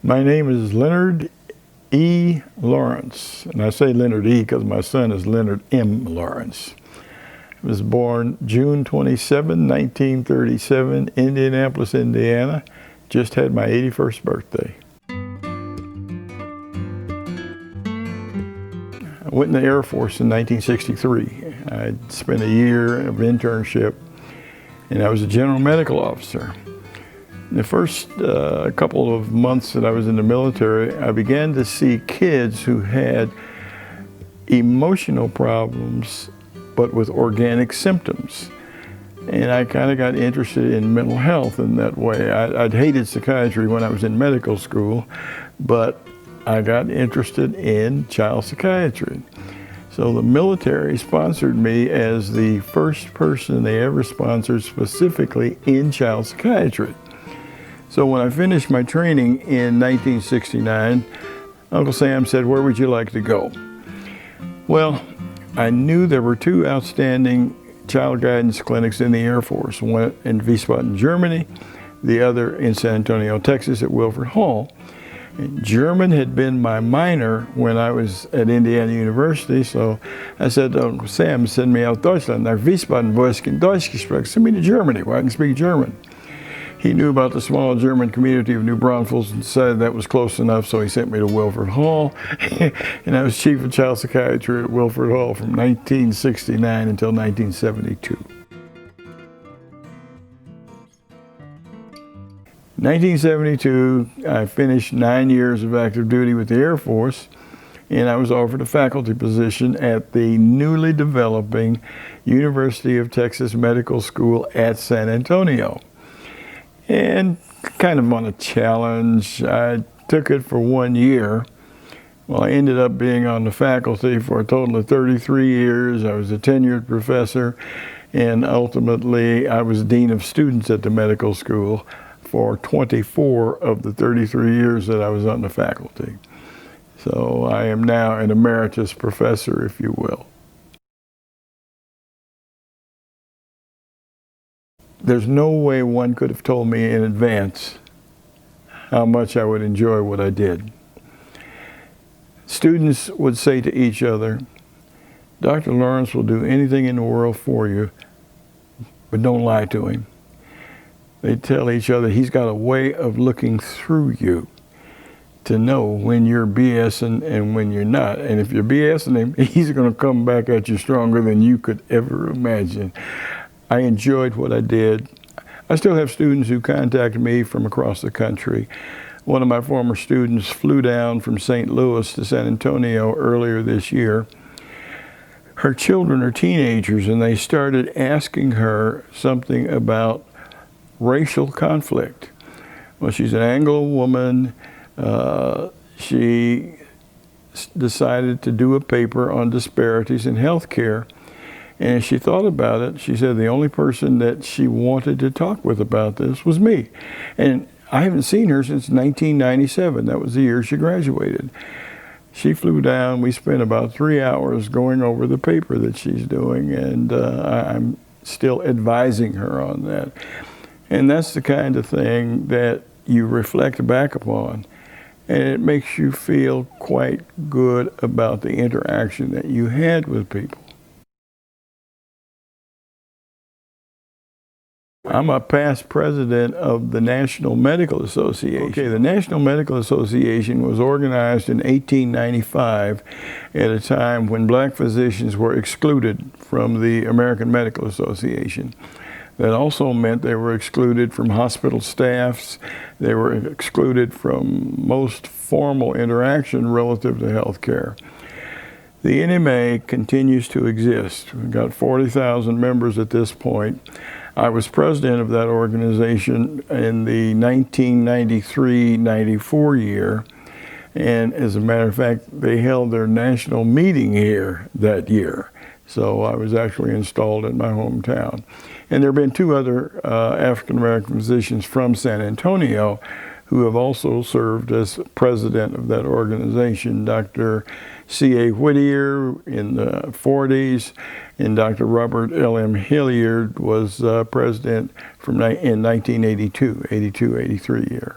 My name is Leonard E. Lawrence, and I say Leonard E. because my son is Leonard M. Lawrence. I was born June 27, 1937, Indianapolis, Indiana. Just had my 81st birthday. I went in the Air Force in 1963. I spent a year of internship, and I was a general medical officer. In the first couple of months that I was in the military, I began to see kids who had emotional problems, but with organic symptoms. And I kind of got interested in mental health in that way. I'd hated psychiatry when I was in medical school, but I got interested in child psychiatry. So the military sponsored me as the first person they ever sponsored specifically in child psychiatry. So when I finished my training in 1969, Uncle Sam said, "Where would you like to go?" Well, I knew there were two outstanding child guidance clinics in the Air Force, one in Wiesbaden, Germany, the other in San Antonio, Texas at Wilford Hall. And German had been my minor when I was at Indiana University, so I said to Uncle Sam, send me out Deutschland, nach Wiesbaden, wo ich kein Deutsch gesprochen, send me to Germany where I can speak German. He knew about the small German community of New Braunfels and decided that was close enough, so he sent me to Wilford Hall. And I was chief of child psychiatry at Wilford Hall from 1969 until 1972. 1972, I finished 9 years of active duty with the Air Force, and I was offered a faculty position at the newly developing University of Texas Medical School at San Antonio. And kind of on a challenge, I took it for 1 year. Well, I ended up being on the faculty for a total of 33 years. I was a tenured professor, and ultimately I was dean of students at the medical school for 24 of the 33 years that I was on the faculty. So I am now an emeritus professor, if you will. There's no way one could have told me in advance how much I would enjoy what I did. Students would say to each other, "Dr. Lawrence will do anything in the world for you, but don't lie to him." They tell each other he's got a way of looking through you to know when you're BSing and when you're not. And if you're BSing him, he's going to come back at you stronger than you could ever imagine. I enjoyed what I did. I still have students who contact me from across the country. One of my former students flew down from St. Louis to San Antonio earlier this year. Her children are teenagers, and they started asking her something about racial conflict. Well, she's an Anglo woman. She decided to do a paper on disparities in healthcare. And as she thought about it, she said the only person that she wanted to talk with about this was me. And I haven't seen her since 1997. That was the year she graduated. She flew down. We spent about 3 hours going over the paper that she's doing, and I'm still advising her on that. And that's the kind of thing that you reflect back upon, and it makes you feel quite good about the interaction that you had with people. I'm a past president of the National Medical Association. Okay, the National Medical Association was organized in 1895 at a time when black physicians were excluded from the American Medical Association. That also meant they were excluded from hospital staffs. They were excluded from most formal interaction relative to health care. The NMA continues to exist. We've got 40,000 members at this point. I was president of that organization in the 1993-94 year, and as a matter of fact, they held their national meeting here that year. So I was actually installed in my hometown. And there have been two other African-American physicians from San Antonio who have also served as president of that organization, Dr. C.A. Whittier in the 40s, and Dr. Robert L.M. Hilliard was president in 1982, 83 year.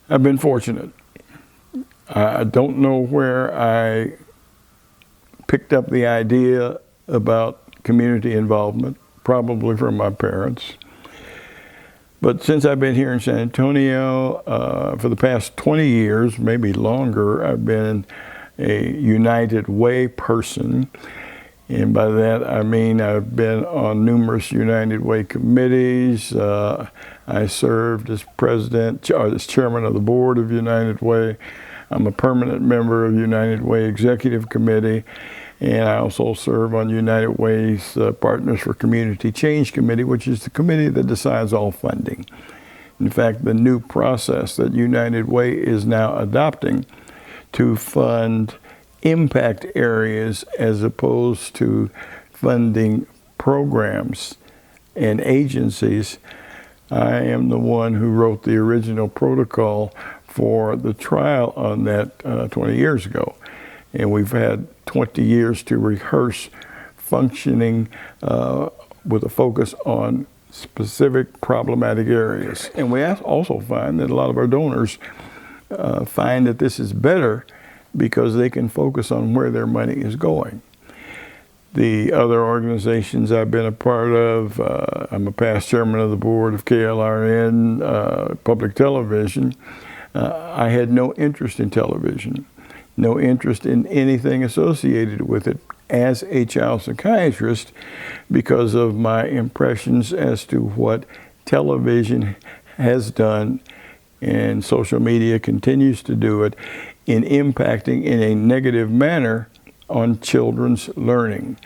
I've been fortunate. I don't know where I picked up the idea about community involvement, probably from my parents. But since I've been here in San Antonio, for the past 20 years, maybe longer, I've been a United Way person. And by that, I mean I've been on numerous United Way committees. I served as president, or as chairman of the board of United Way. I'm a permanent member of United Way Executive Committee. And I also serve on United Way's Partners for Community Change Committee, which is the committee that decides all funding. In fact, the new process that United Way is now adopting to fund impact areas as opposed to funding programs and agencies. I am the one who wrote the original protocol for the trial on that 20 years ago. And we've had 20 years to rehearse functioning with a focus on specific problematic areas. And we also find that a lot of our donors find that this is better because they can focus on where their money is going. The other organizations I've been a part of, I'm a past chairman of the board of KLRN, Public Television. I had no interest in television, no interest in anything associated with it as a child psychiatrist because of my impressions as to what television has done, and social media continues to do it, in impacting in a negative manner on children's learning,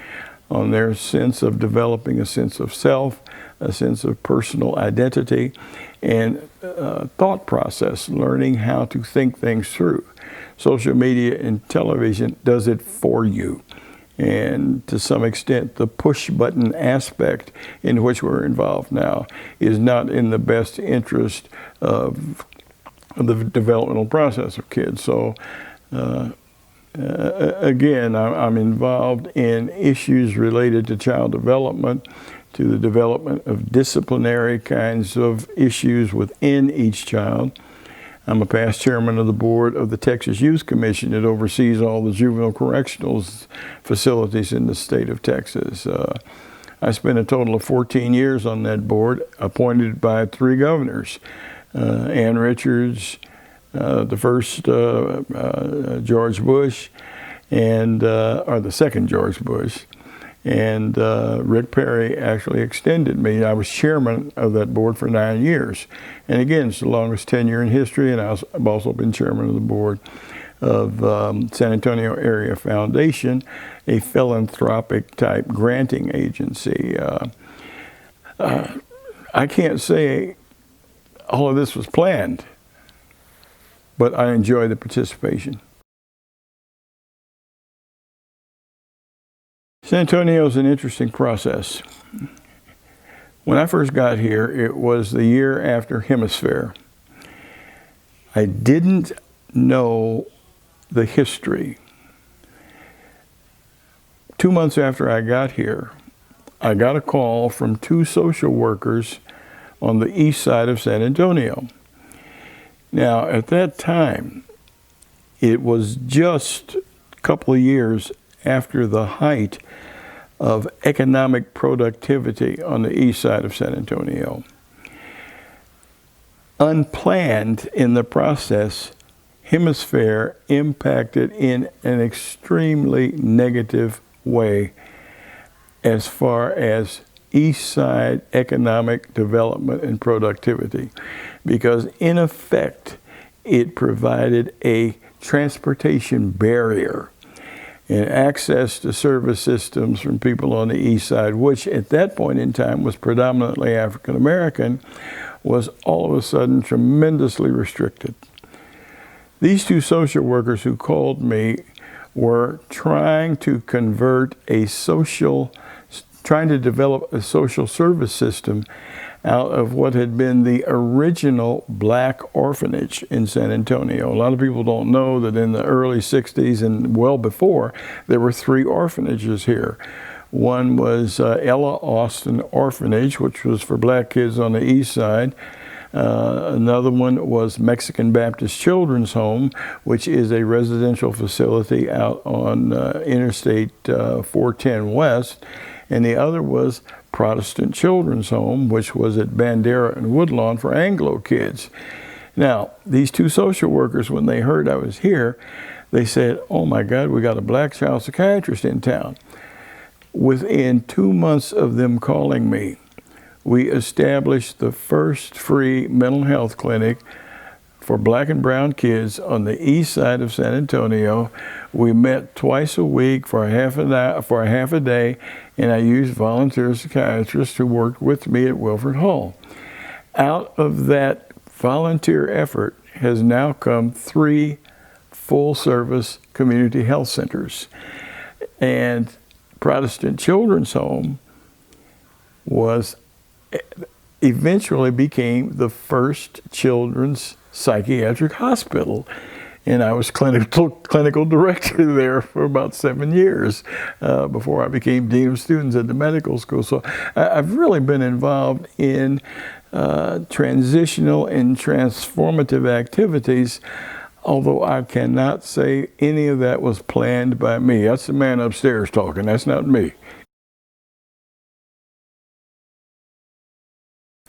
on their sense of developing a sense of self, a sense of personal identity, and thought process, learning how to think things through. Social media and television does it for you. And to some extent, the push button aspect in which we're involved now is not in the best interest of the developmental process of kids. So again, I'm involved in issues related to child development, to the development of disciplinary kinds of issues within each child. I'm a past chairman of the board of the Texas Youth Commission that oversees all the juvenile correctional facilities in the state of Texas. I spent a total of 14 years on that board, appointed by 3 governors. Ann Richards, the first George Bush, and or the second George Bush, and Rick Perry actually extended me. I was chairman of that board for 9 years, and again, it's the longest tenure in history. And I've also been chairman of the board of San Antonio Area Foundation, a philanthropic type granting agency. I can't say all of this was planned, but I enjoy the participation. San Antonio is an interesting process. When I first got here, it was the year after Hemisfair. I didn't know the history. 2 months after I got here, I got a call from 2 social workers on the east side of San Antonio. Now, at that time, it was just a couple of years after the height of economic productivity on the east side of San Antonio. Unplanned in the process, Hemisfair impacted in an extremely negative way as far as east side economic development and productivity, because in effect it provided a transportation barrier and access to service systems from people on the east side, which at that point in time was predominantly African American, was all of a sudden tremendously restricted. These 2 social workers who called me were trying to trying to develop a social service system out of what had been the original black orphanage in San Antonio. A lot of people don't know that in the early 60s and well before, there were 3 orphanages here. One was Ella Austin Orphanage, which was for black kids on the east side. Another one was Mexican Baptist Children's Home, which is a residential facility out on Interstate 410 West. And the other was Protestant Children's Home, which was at Bandera and Woodlawn for Anglo kids. Now, these two social workers, when they heard I was here, they said, "Oh my God, we got a black child psychiatrist in town." Within 2 months of them calling me, we established the first free mental health clinic for black and brown kids on the east side of San Antonio. We met twice a week for a half a day, and I used volunteer psychiatrists who worked with me at Wilford Hall. Out of that volunteer effort has now come 3 full-service community health centers. And Protestant Children's Home eventually became the first children's psychiatric hospital. And I was clinical director there for about 7 years before I became dean of students at the medical school. So I've really been involved in transitional and transformative activities, although I cannot say any of that was planned by me. That's the man upstairs talking. That's not me.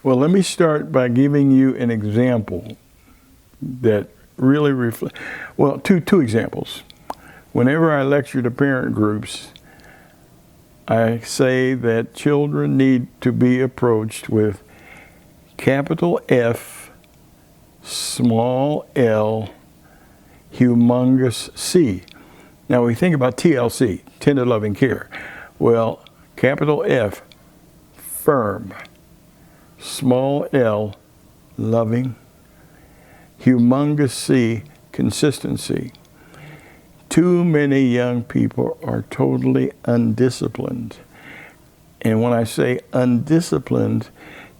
Well, let me start by giving you an example that really reflects, well, two examples. Whenever I lecture to parent groups, I say that children need to be approached with capital F, small l, humongous C. Now we think about TLC, tender loving care. Well, capital F, firm, small l, loving, humongous C, consistency. Too many young people are totally undisciplined. And when I say undisciplined,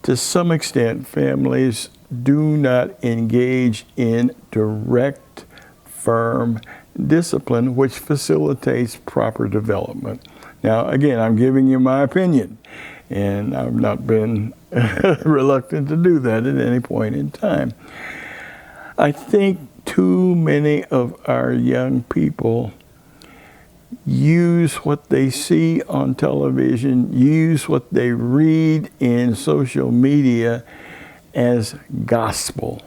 to some extent, families do not engage in direct, firm discipline, which facilitates proper development. Now, again, I'm giving you my opinion, and I've not been reluctant to do that at any point in time. I think too many of our young people use what they see on television, use what they read in social media as gospel.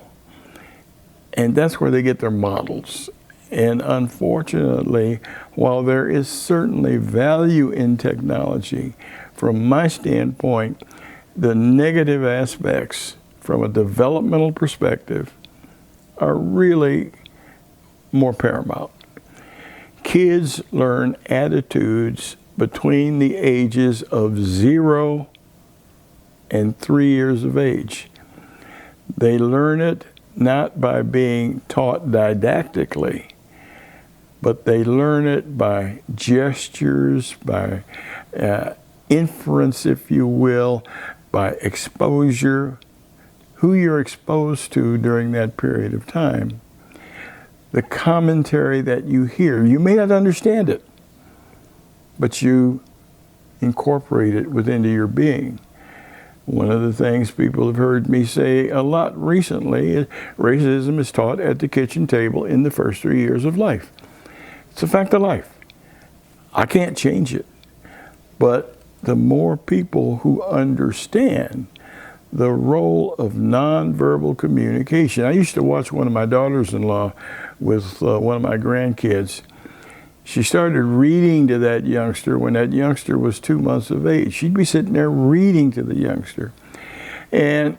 And that's where they get their models. And unfortunately, while there is certainly value in technology, from my standpoint, the negative aspects from a developmental perspective are really more paramount. Kids learn attitudes between the ages of 0 and 3 years of age. They learn it not by being taught didactically, but they learn it by gestures, by inference, if you will, by exposure, who you're exposed to during that period of time. The commentary that you hear, you may not understand it, but you incorporate it within your being. One of the things people have heard me say a lot recently is racism is taught at the kitchen table in the first 3 years of life. It's a fact of life. I can't change it. But the more people who understand the role of nonverbal communication. I used to watch one of my daughters-in-law with one of my grandkids. She started reading to that youngster when that youngster was 2 months of age. She'd be sitting there reading to the youngster. And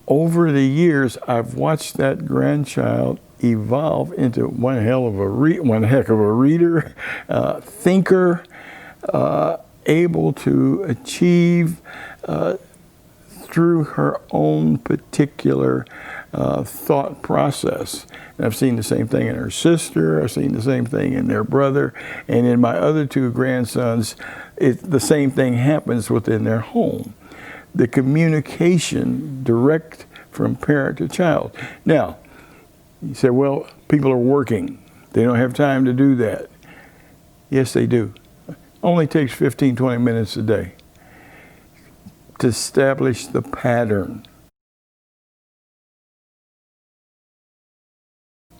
over the years, I've watched that grandchild evolve into one heck of a reader, thinker, able to achieve through her own particular thought process. And I've seen the same thing in her sister, I've seen the same thing in their brother, and in my other 2 grandsons, the same thing happens within their home. The communication direct from parent to child. Now, you say, well, people are working. They don't have time to do that. Yes, they do. Only takes 15, 20 minutes a day to establish the pattern.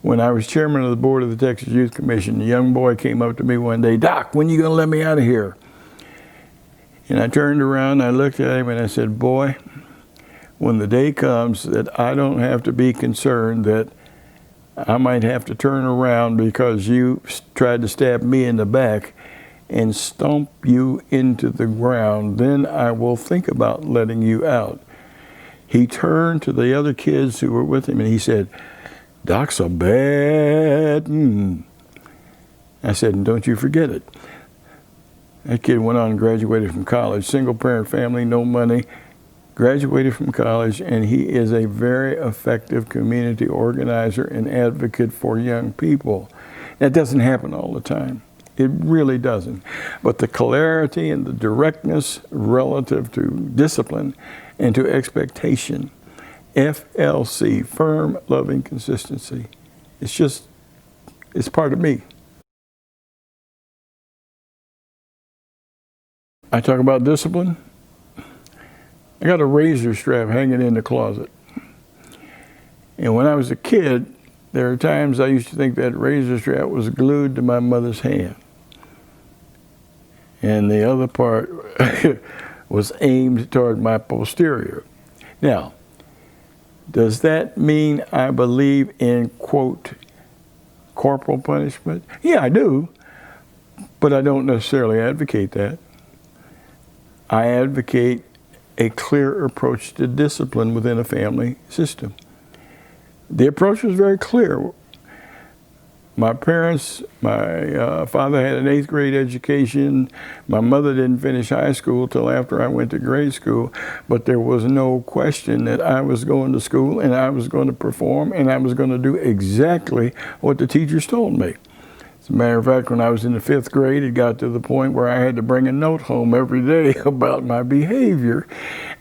When I was chairman of the board of the Texas Youth Commission, a young boy came up to me one day, "Doc, when are you going to let me out of here?" And I turned around, I looked at him, and I said, "Boy, when the day comes that I don't have to be concerned that I might have to turn around because you tried to stab me in the back and stomp you into the ground, then I will think about letting you out." He turned to the other kids who were with him and he said, "Doc's a bad one." I said, "And don't you forget it." That kid went on and graduated from college, single parent family, no money, graduated from college, and he is a very effective community organizer and advocate for young people. That doesn't happen all the time. It really doesn't. But the clarity and the directness relative to discipline and to expectation, FLC, firm, loving consistency, it's part of me. I talk about discipline. I got a razor strap hanging in the closet. And when I was a kid, there are times I used to think that razor strap was glued to my mother's hand. And the other part was aimed toward my posterior. Now, does that mean I believe in, quote, corporal punishment? Yeah, I do, but I don't necessarily advocate that. I advocate a clear approach to discipline within a family system. The approach was very clear. My parents, my father had an 8th grade education. My mother didn't finish high school till after I went to grade school, but there was no question that I was going to school and I was going to perform and I was going to do exactly what the teachers told me. As a matter of fact, when I was in the 5th grade, it got to the point where I had to bring a note home every day about my behavior,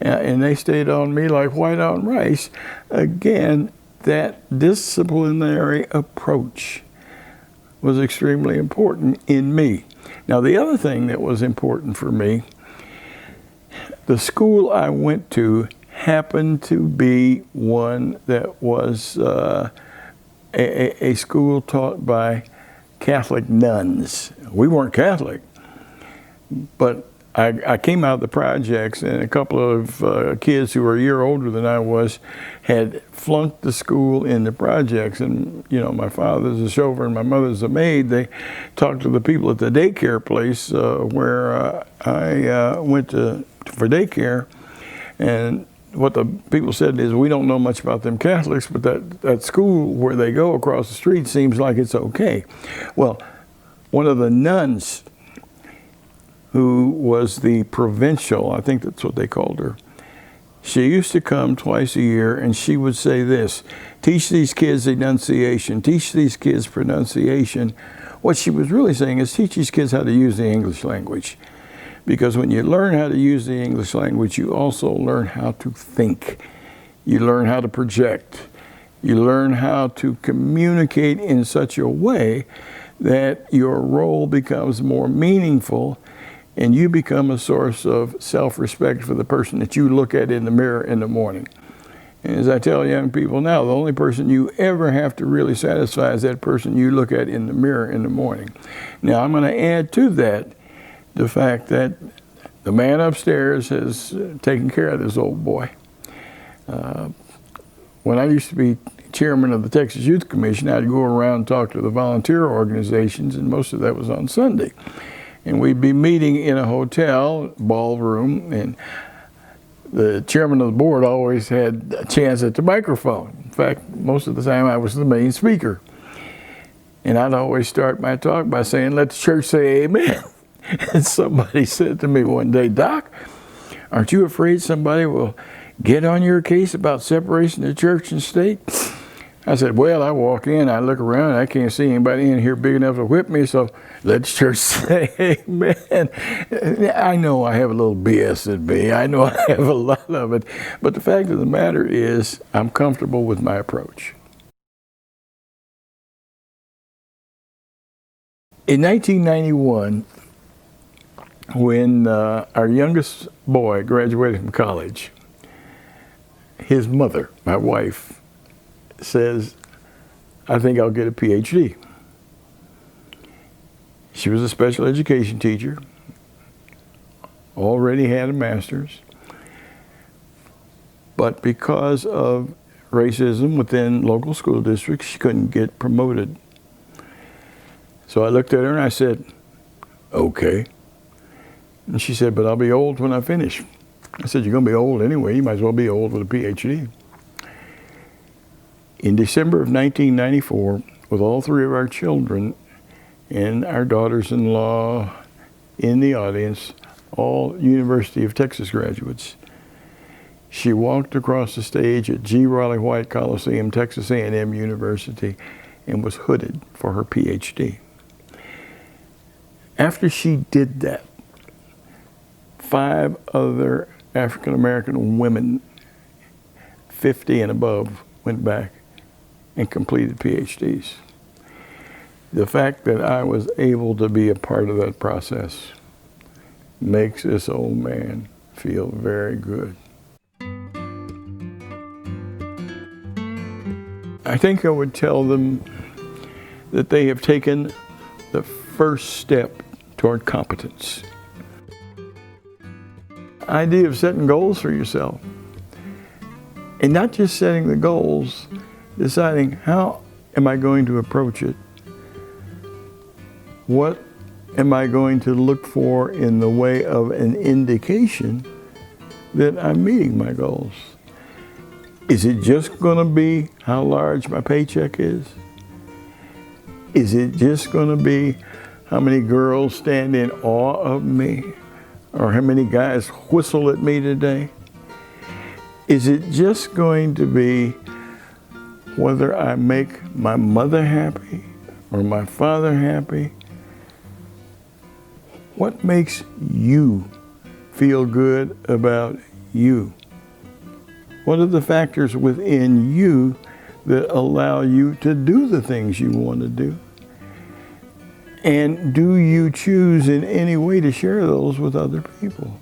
and they stayed on me like white on rice. Again, that disciplinary approach was extremely important in me. Now, the other thing that was important for me, the school I went to happened to be one that was a school taught by Catholic nuns. We weren't Catholic, but I came out of the projects, and a couple of kids who were a year older than I was had flunked the school in the projects. And, you know, my father's a chauffeur and my mother's a maid. They talked to the people at the daycare place where I went for daycare. And what the people said is, "We don't know much about them Catholics, but that school where they go across the street seems like it's okay." Well, one of the nuns, who was the provincial, I think that's what they called her, she used to come twice a year and she would say this: "Teach these kids enunciation, teach these kids pronunciation." What she was really saying is, teach these kids how to use the English language. Because when you learn how to use the English language, you also learn how to think. You learn how to project. You learn how to communicate in such a way that your role becomes more meaningful and you become a source of self-respect for the person that you look at in the mirror in the morning. And as I tell young people now, the only person you ever have to really satisfy is that person you look at in the mirror in the morning. Now, I'm going to add to that the fact that the man upstairs has taken care of this old boy. When I used to be chairman of the Texas Youth Commission, I'd go around and talk to the volunteer organizations, and most of that was on Sunday. And we'd be meeting in a hotel ballroom, and the chairman of the board always had a chance at the microphone. In fact, most of the time I was the main speaker. And I'd always start my talk by saying, "Let the church say amen." And somebody said to me one day, "Doc, aren't you afraid somebody will get on your case about separation of church and state?" I said, "Well, I walk in, I look around, I can't see anybody in here big enough to whip me, so let the church say amen." I know I have a little BS in me. I know I have a lot of it. But the fact of the matter is, I'm comfortable with my approach. In 1991, when our youngest boy graduated from college, his mother, my wife, says, I think I'll get a PhD. She was a special education teacher, already had a master's, but because of racism within local school districts, she couldn't get promoted. So I looked at her and I said, okay. And she said, but I'll be old when I finish. I said, you're going to be old anyway. You might as well be old with a PhD. In December of 1994, with all three of our children and our daughters-in-law in the audience, all University of Texas graduates, she walked across the stage at G. Raleigh White Coliseum, Texas A&M University, and was hooded for her PhD. After she did that, 5 other African-American women, 50 and above, went back and completed PhDs. The fact that I was able to be a part of that process makes this old man feel very good. I think I would tell them that they have taken the first step toward competence. Idea of setting goals for yourself. And not just setting the goals, deciding how am I going to approach it? What am I going to look for in the way of an indication that I'm meeting my goals? Is it just going to be how large my paycheck is? Is it just going to be how many girls stand in awe of me? Or how many guys whistle at me today? Is it just going to be whether I make my mother happy or my father happy? What makes you feel good about you? What are the factors within you that allow you to do the things you want to do? And do you choose in any way to share those with other people?